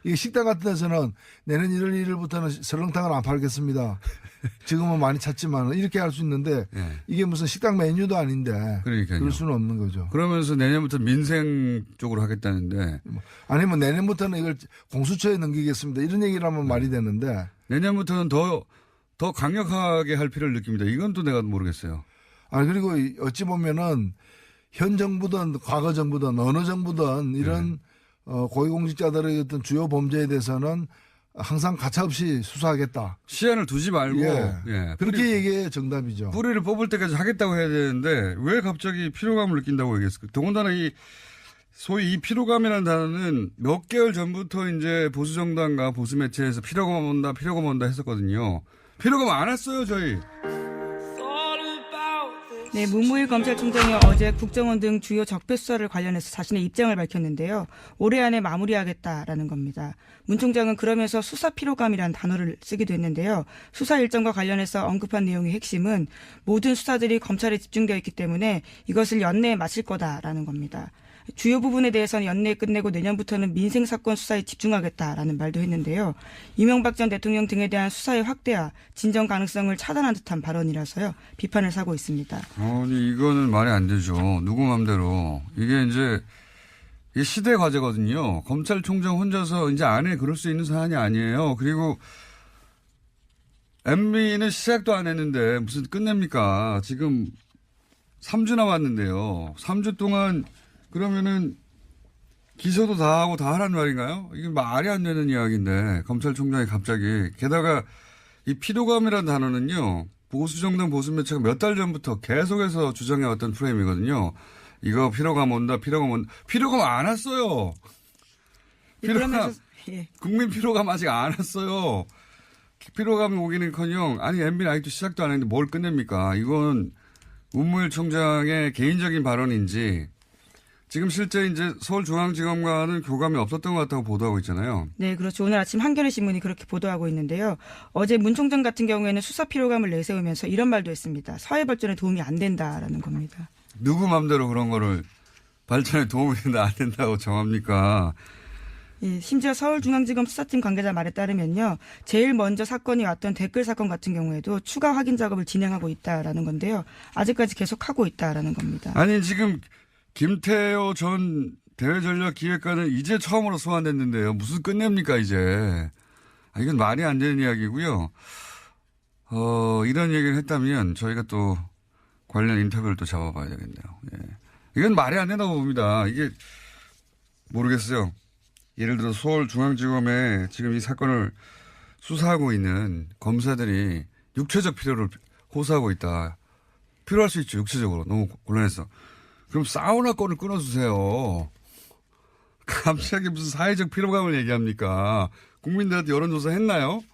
이게 식당 같은 데서는 내년 1월 1일부터는 설렁탕을 안 팔겠습니다. 지금은 많이 찾지만 이렇게 할 수 있는데 네. 이게 무슨 식당 메뉴도 아닌데 그러니까요. 그럴 수는 없는 거죠. 그러면서 내년부터 민생 쪽으로 하겠다는데 아니면 내년부터는 이걸 공수처에 넘기겠습니다. 이런 얘기를 하면 말이 되는데 내년부터는 더 강력하게 할 필요를 느낍니다. 이건 또 내가 모르겠어요. 그리고 어찌 보면은 현 정부든 과거 정부든 어느 정부든 이런 고위공직자들의 어떤 주요 범죄에 대해서는 항상 가차없이 수사하겠다. 시한을 두지 말고 예. 그렇게 얘기해 정답이죠. 뿌리를 뽑을 때까지 하겠다고 해야 되는데 왜 갑자기 피로감을 느낀다고 얘기했을까? 더군다나 소위 이 피로감이라는 단어는 몇 개월 전부터 이제 보수 정당과 보수 매체에서 피로감 온다 했었거든요. 피로감 안 왔어요, 저희. 네, 문무일 검찰총장이 어제 국정원 등 주요 적폐 수사를 관련해서 자신의 입장을 밝혔는데요. 올해 안에 마무리하겠다라는 겁니다. 문 총장은 그러면서 수사 피로감이라는 단어를 쓰기도 했는데요. 수사 일정과 관련해서 언급한 내용의 핵심은 모든 수사들이 검찰에 집중되어 있기 때문에 이것을 연내에 마칠 거다라는 겁니다. 주요 부분에 대해서는 연내에 끝내고 내년부터는 민생사건 수사에 집중하겠다라는 말도 했는데요. 이명박 전 대통령 등에 대한 수사의 확대와 진정 가능성을 차단한 듯한 발언이라서요. 비판을 사고 있습니다. 아니 이거는 말이 안 되죠. 누구 맘대로. 이게 시대 과제거든요. 검찰총장 혼자서 이제 안에 그럴 수 있는 사안이 아니에요. 그리고 MB는 시작도 안 했는데 무슨 끝냅니까? 지금 3주 남았는데요. 3주 동안 그러면은 기소도 다 하고 다 하라는 말인가요? 이게 말이 안 되는 이야기인데 검찰총장이 갑자기 게다가 이 피로감이라는 단어는요. 보수정당 보수매체가 몇 달 전부터 계속해서 주장해왔던 프레임이거든요. 이거 피로감 온다. 피로감 안 왔어요. 국민 피로감 아직 안 왔어요. 피로감이 오기는커녕 아니 MB는 아직도 시작도 안 했는데 뭘 끝냅니까? 이건 문무일 총장의 개인적인 발언인지 지금 실제 이제 서울중앙지검과는 교감이 없었던 것 같다고 보도하고 있잖아요. 네, 그렇죠. 오늘 아침 한겨레 신문이 그렇게 보도하고 있는데요. 어제 문 총장 같은 경우에는 수사 피로감을 내세우면서 이런 말도 했습니다. 사회 발전에 도움이 안 된다라는 겁니다. 누구 맘대로 그런 거를 발전에 도움이 된다 안 된다고 정합니까? 예, 심지어 서울중앙지검 수사팀 관계자 말에 따르면요. 제일 먼저 사건이 왔던 댓글 사건 같은 경우에도 추가 확인 작업을 진행하고 있다라는 건데요. 아직까지 계속하고 있다라는 겁니다. 아니 지금 김태호 전 대외전략기획관은 이제 처음으로 소환됐는데요. 무슨 끝냅니까 이제. 이건 말이 안 되는 이야기고요. 이런 얘기를 했다면 저희가 또 관련 인터뷰를 또 잡아봐야 되겠네요. 예. 이건 말이 안 된다고 봅니다. 이게 모르겠어요. 예를 들어 서울중앙지검에 지금 이 사건을 수사하고 있는 검사들이 육체적 필요를 호소하고 있다. 필요할 수 있죠. 육체적으로. 너무 곤란해서. 그럼 사우나 건을 끊어주세요. 갑자기 무슨 사회적 피로감을 얘기합니까? 국민들한테 여론조사 했나요?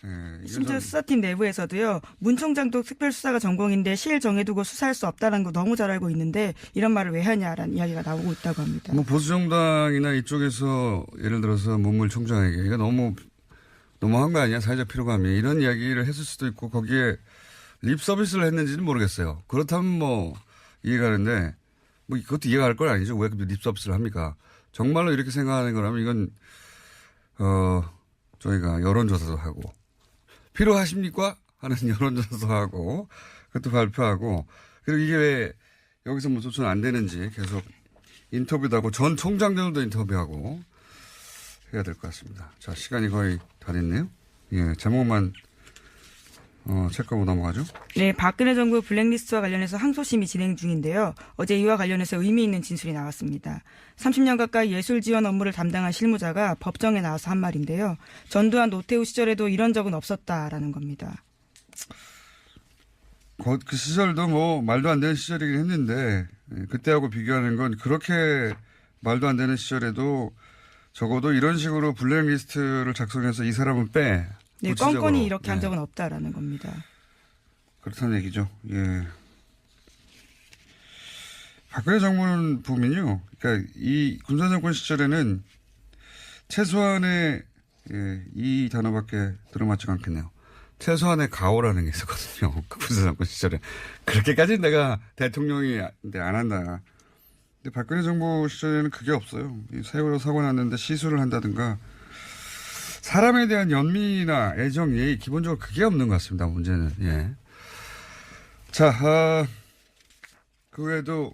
네, 심지어 수사팀 내부에서도요. 문 총장도 특별수사가 전공인데 시일 정해두고 수사할 수 없다는 거 너무 잘 알고 있는데 이런 말을 왜 하냐라는 이야기가 나오고 있다고 합니다. 보수정당이나 이쪽에서 예를 들어서 문무일 총장에게 이거 너무한 거 아니야? 사회적 피로감이. 이런 이야기를 했을 수도 있고 거기에 립 서비스를 했는지는 모르겠어요. 그렇다면 이해가는데, 그것도 이해가 갈 건 아니죠. 왜 립 서비스를 합니까? 정말로 이렇게 생각하는 거라면 이건, 저희가 여론조사도 하고, 필요하십니까? 하는 여론조사도 하고, 그것도 발표하고, 그리고 이게 왜 여기서 조치는 안 되는지 계속 인터뷰도 하고, 전 총장들도 인터뷰하고 해야 될 것 같습니다. 자, 시간이 거의 다 됐네요. 예, 제목만 체크하고 넘어가죠. 네, 박근혜 정부 블랙리스트와 관련해서 항소심이 진행 중인데요. 어제 이와 관련해서 의미 있는 진술이 나왔습니다. 30년 가까이 예술 지원 업무를 담당한 실무자가 법정에 나와서 한 말인데요. 전두환 노태우 시절에도 이런 적은 없었다라는 겁니다. 그 시절도 말도 안 되는 시절이긴 했는데 그때하고 비교하는 건 그렇게 말도 안 되는 시절에도 적어도 이런 식으로 블랙리스트를 작성해서 이 사람은 빼. 네, 껌껌이 이렇게 한 적은 없다라는 겁니다. 그렇다는 얘기죠. 예. 박근혜 정부는 보면요. 그러니까 이 군사정권 시절에는 최소한의 이 단어밖에 들어맞지가 않겠네요. 최소한의 가오라는 게 있었거든요. 그 군사정권 시절에. 그렇게까지 내가 대통령이 안 한다. 근데 박근혜 정부 시절에는 그게 없어요. 이 세월호 사고 났는데 시술을 한다든가 사람에 대한 연민이나 애정, 예의 기본적으로 그게 없는 것 같습니다. 문제는. 예. 자, 그 외에도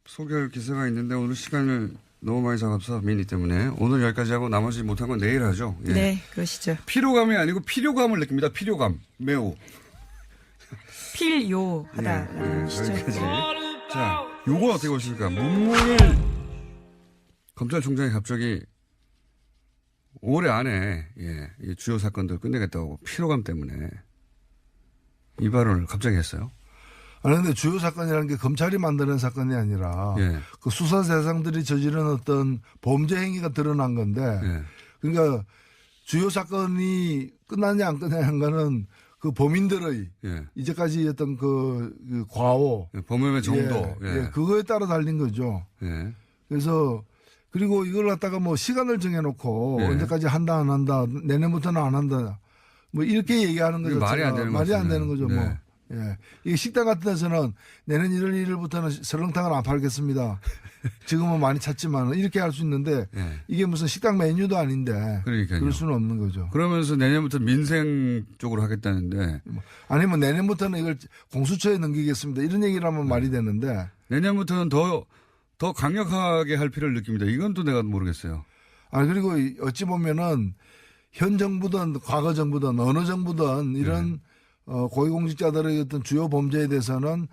소개할 기사가 있는데 오늘 시간을 너무 많이 잡아서 미니 때문에 오늘 여기까지 하고 나머지 못한 건 내일 하죠. 예. 네, 그러시죠. 피로감이 아니고 필요감을 느낍니다. 필요감. 매우. 필요하다라는 예, 것이죠. 여기까지. 자, 요건 어떻게 보십니까? 문무일 검찰총장이 갑자기 올해 안에 이 주요 사건들 끝내겠다고 피로감 때문에 이 발언을 갑자기 했어요. 아니, 근데 주요 사건이라는 게 검찰이 만드는 사건이 아니라 예. 그 수사 대상들이 저지른 어떤 범죄 행위가 드러난 건데 예. 그러니까 주요 사건이 끝났냐 안 끝났냐는 거는 그 범인들의 예. 이제까지 어떤 그 과오 범행의 정도. 예, 그거에 따라 달린 거죠. 예. 그래서 그리고 이걸 갖다가 뭐 시간을 정해놓고 예. 언제까지 한다 안 한다 내년부터는 안 한다 뭐 이렇게 얘기하는 거죠. 말이 안 되는 말이 안 거죠. 되는 거죠. 네. 뭐. 예. 이게 식당 같은 데서는 내년 1월 1일부터는 설렁탕을 안 팔겠습니다. 지금은 많이 찾지만 이렇게 할 수 있는데 예. 이게 무슨 식당 메뉴도 아닌데 그러니까요. 그럴 수는 없는 거죠. 그러면서 내년부터 민생 쪽으로 하겠다는데 아니면 내년부터는 이걸 공수처에 넘기겠습니다. 이런 얘기를 하면 말이 되는데 내년부터는 더 강력하게 할 필요를 느낍니다. 이건 또 내가 모르겠어요. 그리고 어찌 보면은 현 정부든 과거 정부든 어느 정부든 이런 고위공직자들의 어떤 주요 범죄에 대해서는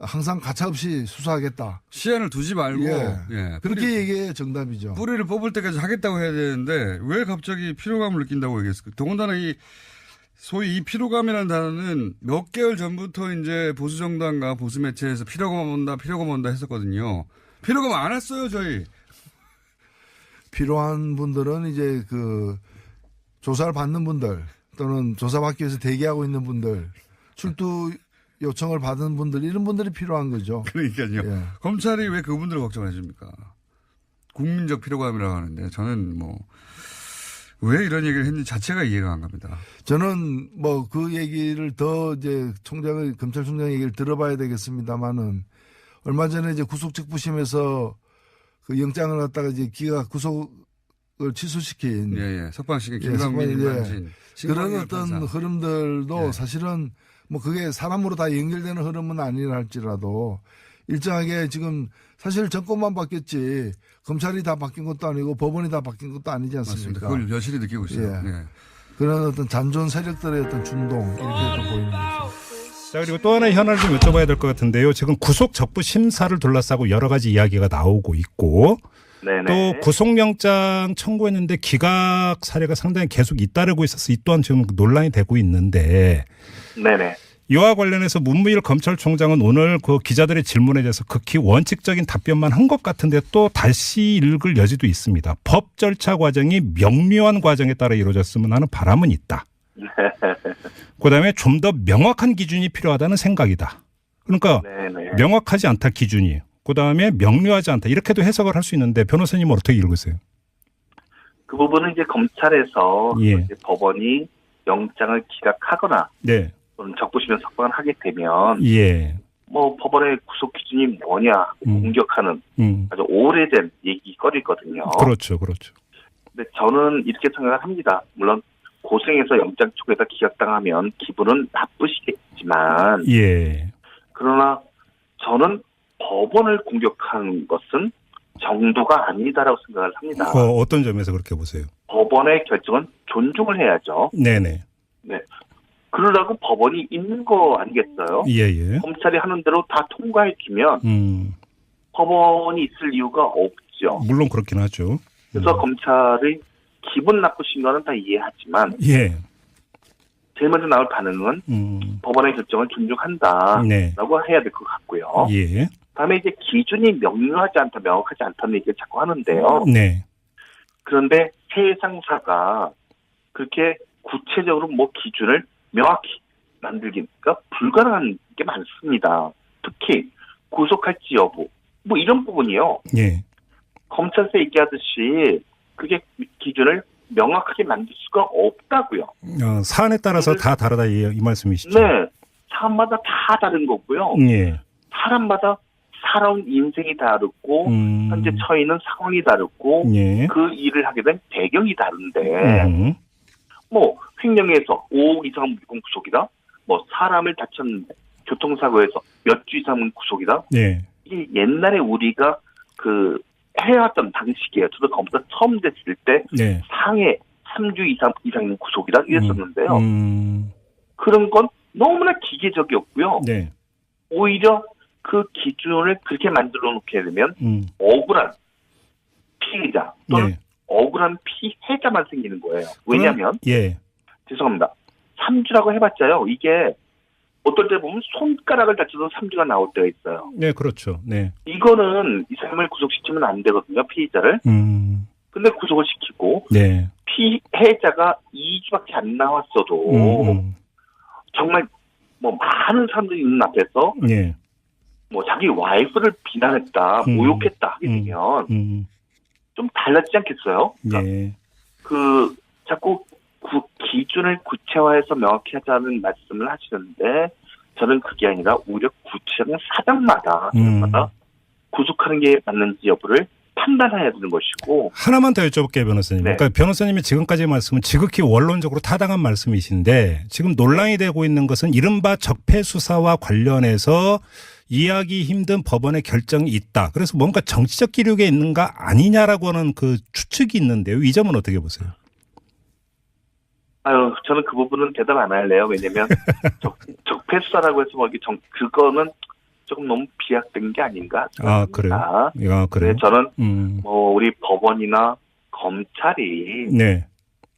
항상 가차없이 수사하겠다. 시한을 두지 말고 예. 그렇게 얘기해 정답이죠. 뿌리를 뽑을 때까지 하겠다고 해야 되는데 왜 갑자기 피로감을 느낀다고 얘기했을까? 더군다나 소위 이 피로감이라는 단어는 몇 개월 전부터 이제 보수 정당과 보수 매체에서 피로감 온다 했었거든요. 피로감 안 왔어요, 저희. 필요한 분들은 이제 그 조사를 받는 분들 또는 조사받기 위해서 대기하고 있는 분들 출두 요청을 받은 분들 이런 분들이 필요한 거죠. 그러니까요. 예. 검찰이 왜 그분들을 걱정해 줍니까? 국민적 피로감이라고 하는데 저는 왜 이런 얘기를 했는지 자체가 이해가 안 갑니다. 저는 뭐 그 얘기를 더 이제 검찰총장 얘기를 들어봐야 되겠습니다만은 얼마 전에 이제 구속특부심에서 그 영장을 갖다가 이제 기가 구속을 취소시킨 예. 석방식의 예, 김광민, 석방이, 임한진, 그런 신광열 어떤 판사. 흐름들도 예. 사실은 뭐 그게 사람으로 다 연결되는 흐름은 아니라 할지라도 일정하게 지금 사실 정권만 바뀌었지 검찰이 다 바뀐 것도 아니고 법원이 다 바뀐 것도 아니지 맞습니다. 않습니까? 그걸 여실히 느끼고 있어요. 예. 예. 그런 어떤 잔존 세력들의 어떤 충동 이렇게 또 보이는 거죠. 자, 그리고 또 하나의 현안을 좀 여쭤봐야 될 것 같은데요. 지금 구속 적부 심사를 둘러싸고 여러 가지 이야기가 나오고 있고 네네. 또 구속영장 청구했는데 기각 사례가 상당히 계속 잇따르고 있어서 이 또한 지금 논란이 되고 있는데 네네. 이와 관련해서 문무일 검찰총장은 오늘 그 기자들의 질문에 대해서 극히 원칙적인 답변만 한 것 같은데 또 다시 읽을 여지도 있습니다. 법 절차 과정이 명료한 과정에 따라 이루어졌으면 하는 바람은 있다. 그다음에 좀 더 명확한 기준이 필요하다는 생각이다. 그러니까 네네. 명확하지 않다 기준이. 그다음에 명료하지 않다. 이렇게도 해석을 할 수 있는데 변호사님은 어떻게 읽으세요? 그 부분은 이제 검찰에서 예. 이제 법원이 영장을 기각하거나 네. 또는 적부심에 석방을 하게 되면 예. 뭐 법원의 구속 기준이 뭐냐 공격하는 아주 오래된 얘기거리거든요. 그렇죠. 그렇죠. 근데 저는 이렇게 생각을 합니다. 물론 고생해서 영장 청구에다 기각당하면 기분은 나쁘시겠지만 예. 그러나 저는 법원을 공격한 것은 정도가 아니다라고 생각을 합니다. 어떤 점에서 그렇게 보세요? 법원의 결정은 존중을 해야죠. 네네. 네. 그러라고 법원이 있는 거 아니겠어요? 예예. 검찰이 하는 대로 다 통과해주면 법원이 있을 이유가 없죠. 물론 그렇긴 하죠. 그래서 검찰이 기분 나쁘신 거는 다 이해하지만 예. 제일 먼저 나올 반응은 법원의 결정을 존중한다라고 네. 해야 될 것 같고요. 예. 다음에 이제 기준이 명료하지 않다, 명확하지 않다는 얘기를 자꾸 하는데요. 네. 그런데 세상사가 그렇게 구체적으로 뭐 기준을 명확히 만들기가 불가능한 게 많습니다. 특히 구속할지 여부 뭐 이런 부분이요. 예. 검찰에서 얘기하듯이 그게 기준을 명확하게 만들 수가 없다고요. 사안에 따라서 다 다르다 이 말씀이시죠? 네. 사람마다 다 다른 거고요. 예. 사람마다 살아온 인생이 다르고 현재 처해 있는 상황이 다르고 예. 그 일을 하게 된 배경이 다른데 뭐 횡령에서 5억 이상 물건 구속이다. 뭐 사람을 다쳤는데 교통사고에서 몇 주 이상은 구속이다. 예. 이게 옛날에 우리가 그 해왔던 방식이에요. 저도 검사 처음 됐을 때 네. 상해 3주 이상이면 구속이다 이랬었는데요. 그런 건 너무나 기계적이었고요. 네. 오히려 그 기준을 그렇게 만들어 놓게 되면 억울한 피해자 또는 네. 억울한 피해자만 생기는 거예요. 왜냐하면 예. 죄송합니다. 3주라고 해봤자요. 이게 어떨 때 보면 손가락을 다쳐서 3주가 나올 때가 있어요. 네, 그렇죠. 네. 이거는 이 사람을 구속시키면 안 되거든요. 피해자를. 근데 구속을 시키고 네. 피해자가 2주밖에 안 나왔어도 정말 뭐 많은 사람들이 있는 앞에서 예. 뭐 자기 와이프를 비난했다, 모욕했다 하게 되면 좀 달라지지 않겠어요? 그러니까 예. 그 자꾸 기준을 구체화해서 명확히 하자는 말씀을 하시는데 저는 그게 아니라 오히려 구체적인 사정마다 구속하는 게 맞는지 여부를 판단해야 되는 것이고. 하나만 더 여쭤볼게요, 변호사님. 네. 그러니까 변호사님의 지금까지 말씀은 지극히 원론적으로 타당한 말씀이신데 지금 논란이 되고 있는 것은 이른바 적폐 수사와 관련해서 이해하기 힘든 법원의 결정이 있다. 그래서 뭔가 정치적 기류가 있는가 아니냐라고 하는 그 추측이 있는데요. 이 점은 어떻게 보세요? 아유, 저는 그 부분은 대답 안 할래요. 왜냐면 적폐 수사라고 해서 뭐 그거는 조금 너무 비약된 게 아닌가 아, 생각합니다. 그래요? 아, 그래요? 네, 저는 뭐 우리 법원이나 검찰이 네.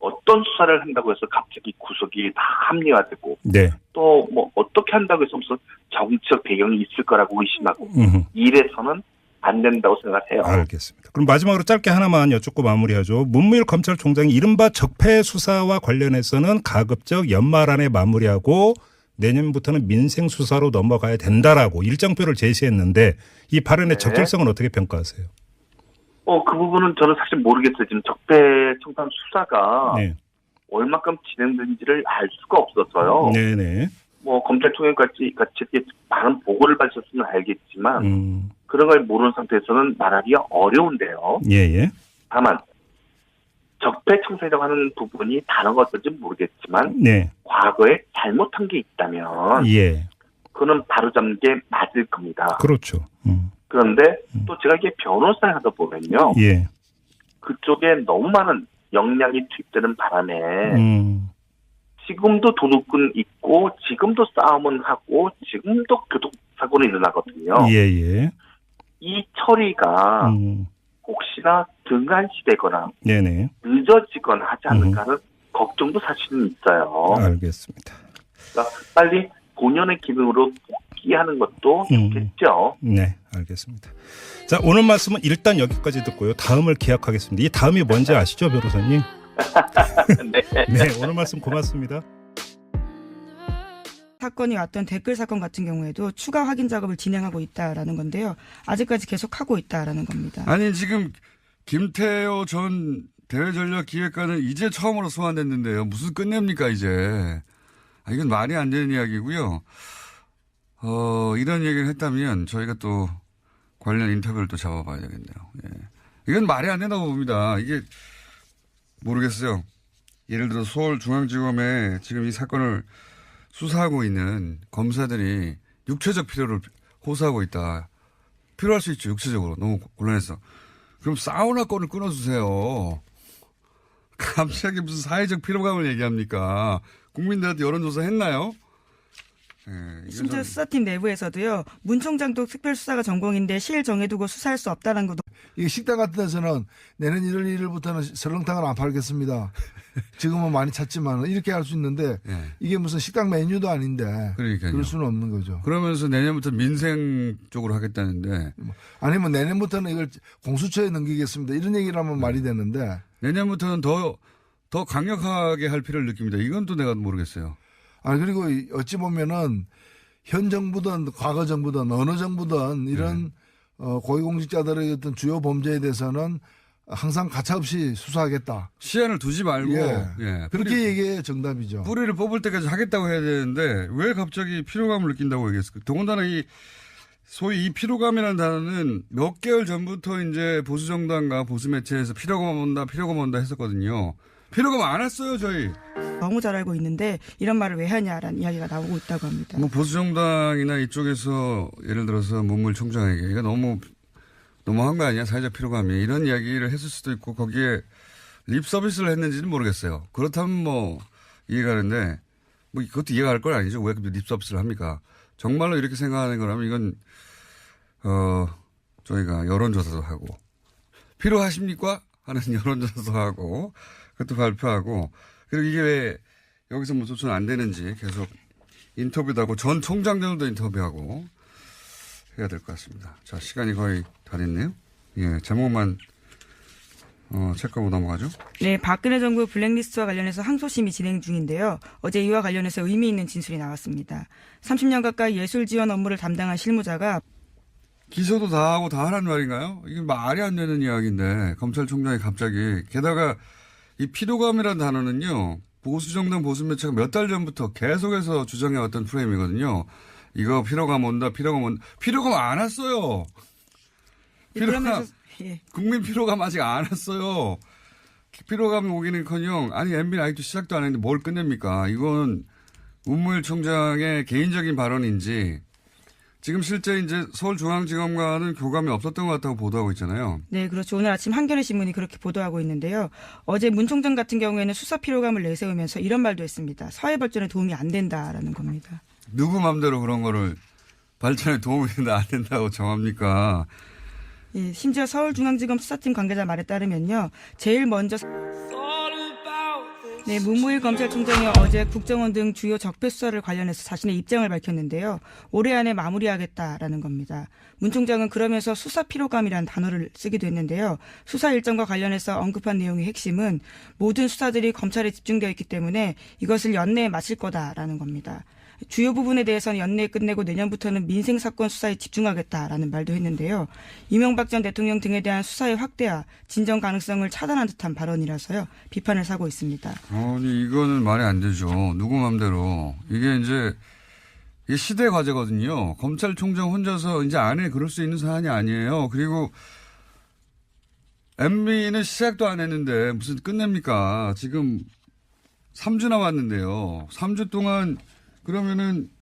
어떤 수사를 한다고 해서 갑자기 구속이 다 합리화되고 네. 또 뭐 어떻게 한다고 해서 무슨 정치적 배경이 있을 거라고 의심하고 이래서는 안 된다고 생각해요. 알겠습니다. 그럼 마지막으로 짧게 하나만 여쭙고 마무리하죠. 문무일 검찰총장이 이른바 적폐 수사와 관련해서는 가급적 연말 안에 마무리하고 내년부터는 민생 수사로 넘어가야 된다라고 일정표를 제시했는데 이 발언의 네. 적절성은 어떻게 평가하세요? 그 부분은 저는 사실 모르겠어요. 지금 적폐 청산 수사가 네. 얼마큼 진행된지를 알 수가 없어서요. 네네. 뭐 검찰총장까지 같이 이렇게 많은 보고를 받으셨으면 알겠지만 그런 걸 모르는 상태에서는 말하기가 어려운데요. 예예. 다만 적폐 청산이라고 하는 부분이 단어가 어떤지 모르겠지만 네. 과거에 잘못한 게 있다면 예. 그거는 바로잡는 게 맞을 겁니다. 그렇죠. 그런데 또 제가 이게 변호사를 하다 보면요. 예. 그쪽에 너무 많은 역량이 투입되는 바람에 지금도 도둑은 있고 지금도 싸움은 하고 지금도 교통사고는 일어나거든요. 예예. 이 처리가 혹시나 등한시되거나 네네. 늦어지거나 하지 않을까 하는 걱정도 사실은 있어요. 알겠습니다. 그러니까 빨리 본연의 기능으로 복귀하는 것도 좋겠죠. 네, 알겠습니다. 자, 오늘 말씀은 일단 여기까지 듣고요. 다음을 기약하겠습니다. 이 다음이 뭔지 아시죠, 변호사님? 네. 네, 오늘 말씀 고맙습니다. 사건이 왔던 댓글 사건 같은 경우에도 추가 확인 작업을 진행하고 있다라는 건데요. 아직까지 계속하고 있다라는 겁니다. 아니 지금 김태호 전 대외전략기획관은 이제 처음으로 소환됐는데요. 무슨 끝냅니까 이제. 이건 말이 안 되는 이야기고요. 이런 얘기를 했다면 저희가 또 관련 인터뷰를 또 잡아봐야 되겠네요. 예. 이건 말이 안 된다고 봅니다. 이게 모르겠어요. 예를 들어 서울중앙지검에 지금 이 사건을 수사하고 있는 검사들이 육체적 필요를 호소하고 있다. 필요할 수 있죠. 육체적으로. 너무 곤란해서. 그럼 사우나 건을 끊어주세요. 갑자기 무슨 사회적 피로감을 얘기합니까? 국민들한테 여론조사 했나요? 네, 심지어 수사팀 내부에서도요. 문 총장도 특별수사가 전공인데 시일 정해두고 수사할 수 없다는 것도. 이게 식당 같은 데서는 내년 1월 1일부터는 설렁탕을 안 팔겠습니다. 지금은 많이 찾지만 이렇게 할 수 있는데 네. 이게 무슨 식당 메뉴도 아닌데 그러니까요. 그럴 수는 없는 거죠. 그러면서 내년부터 민생 쪽으로 하겠다는데 아니면 내년부터는 이걸 공수처에 넘기겠습니다. 이런 얘기를 하면 말이 되는데 내년부터는 더 강력하게 할 필요를 느낍니다. 이건 또 내가 모르겠어요. 그리고 어찌 보면은 현 정부든 과거 정부든 어느 정부든 이런 고위공직자들의 어떤 주요 범죄에 대해서는 항상 가차없이 수사하겠다. 시한을 두지 말고 그렇게 얘기해 정답이죠. 뿌리를 뽑을 때까지 하겠다고 해야 되는데 왜 갑자기 피로감을 느낀다고 얘기했을까? 더군다나 이 소위 이 피로감이라는 단어는 몇 개월 전부터 이제 보수정당과 보수매체에서 피로감 온다 했었거든요. 피로감 안 왔어요, 저희. 너무 잘 알고 있는데 이런 말을 왜 하냐라는 이야기가 나오고 있다고 합니다. 뭐 보수정당이나 이쪽에서 예를 들어서 문무일 총장에게 이거 너무한 거 아니야? 사회적 피로감이. 이런 이야기를 했을 수도 있고 거기에 립 서비스를 했는지는 모르겠어요. 그렇다면 뭐 이해가는데 뭐 그것도 이해가 갈 건 아니죠. 왜 립 서비스를 합니까? 정말로 이렇게 생각하는 거라면 이건 저희가 여론조사도 하고 필요하십니까? 하는 여론조사도 하고 그것도 발표하고 그리고 이게 왜 여기서 뭐 조치는 안 되는지 계속 인터뷰도 하고 전 총장들도 인터뷰하고 해야 될 것 같습니다. 자, 시간이 거의 다 됐네요. 예, 제목만 체크하고 넘어가죠. 네, 박근혜 정부 블랙리스트와 관련해서 항소심이 진행 중인데요. 어제 이와 관련해서 의미 있는 진술이 나왔습니다. 30년 가까이 예술 지원 업무를 담당한 실무자가 기소도 다 하고 다 하란 말인가요? 이게 말이 안 되는 이야기인데 검찰총장이 갑자기 게다가 이 피로감이라는 단어는요. 보수정당 보수매체가 몇 달 전부터 계속해서 주장해왔던 프레임이거든요. 이거 피로감 온다. 피로감 안 왔어요. 그러면서 예. 국민 피로감 아직 안 왔어요. 피로감이 오기는커녕 아니 MB 나이도 시작도 안 했는데 뭘 끝냅니까? 이건 문무일 총장의 개인적인 발언인지 지금 실제 이제 서울중앙지검과는 교감이 없었던 것 같다고 보도하고 있잖아요. 네, 그렇죠. 오늘 아침 한겨레 신문이 그렇게 보도하고 있는데요. 어제 문 총장 같은 경우에는 수사 피로감을 내세우면서 이런 말도 했습니다. 사회 발전에 도움이 안 된다라는 겁니다. 누구 맘대로 그런 거를 발전에 도움이 된다 안 된다고 정합니까? 예, 심지어 서울중앙지검 수사팀 관계자 말에 따르면요. 제일 먼저 네, 문무일 검찰총장이 어제 국정원 등 주요 적폐 수사를 관련해서 자신의 입장을 밝혔는데요. 올해 안에 마무리하겠다라는 겁니다. 문 총장은 그러면서 수사 피로감이라는 단어를 쓰기도 했는데요. 수사 일정과 관련해서 언급한 내용의 핵심은 모든 수사들이 검찰에 집중되어 있기 때문에 이것을 연내에 마칠 거다라는 겁니다. 주요 부분에 대해서는 연내에 끝내고 내년부터는 민생사건 수사에 집중하겠다라는 말도 했는데요. 이명박 전 대통령 등에 대한 수사의 확대와 진정 가능성을 차단한 듯한 발언이라서요. 비판을 사고 있습니다. 아니 이거는 말이 안 되죠. 누구 맘대로. 이게 이제 이게 시대 과제거든요. 검찰총장 혼자서 이제 안에 그럴 수 있는 사안이 아니에요. 그리고 MB는 시작도 안 했는데 무슨 끝냅니까? 지금 3주 남았는데요. 3주 동안 그러면은